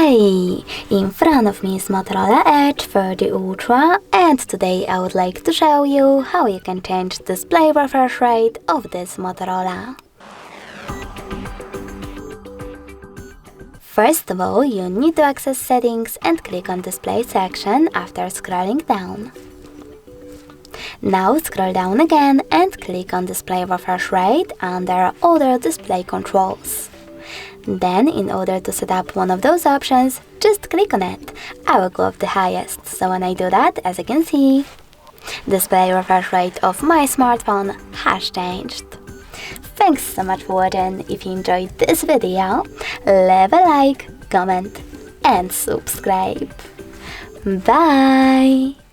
Hi! In front of me is Motorola Edge 30 Ultra, and today I would like to show you how you can change display refresh rate of this Motorola. First of all, you need to access Settings and click on Display section after scrolling down. Now scroll down again and click on Display refresh rate under Other display controls. Then, in order to set up one of those options, just click on it. I will go up the highest, so when I do that, as you can see, display refresh rate of my smartphone has changed. Thanks so much for watching. If you enjoyed this video, leave a like, comment and subscribe. Bye!